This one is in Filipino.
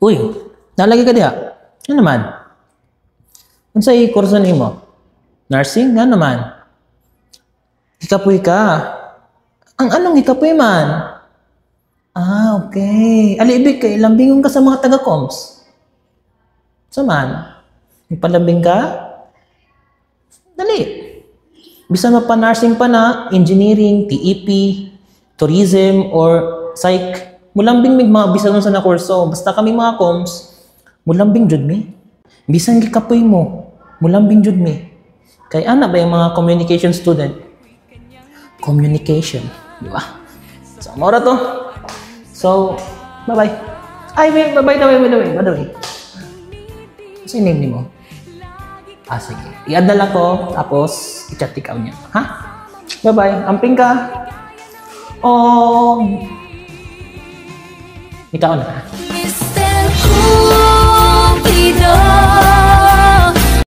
Uy, nalagi ka diha. Ano naman? Ano sa kurso nimo? Nursing? Ano naman? Hikapoy ka. Ang anong hikapoy man? Ah, okay. Alibig ka, lambingon ka sa mga taga-coms. Saman? May palambing ka? Dali. Bisa mapa-nursing pa na, engineering, TEP, tourism, or psych. Mulambing may mga bisa nun sa na kurso. Basta kami mga coms, mulambing jud mi. Bisan gikapoy mo, mulambing jud mi. Kay ana ba yung mga communication student? Communication, di ba? So, mora to. So, bye-bye. Ay, wait, bye-bye na, by the way. Ano yung name mo? Ah, sige. I-add na lang ko, tapos i-chat ikaw niya. Ha? Bye-bye. Amping ka. Oh. Ikaw na.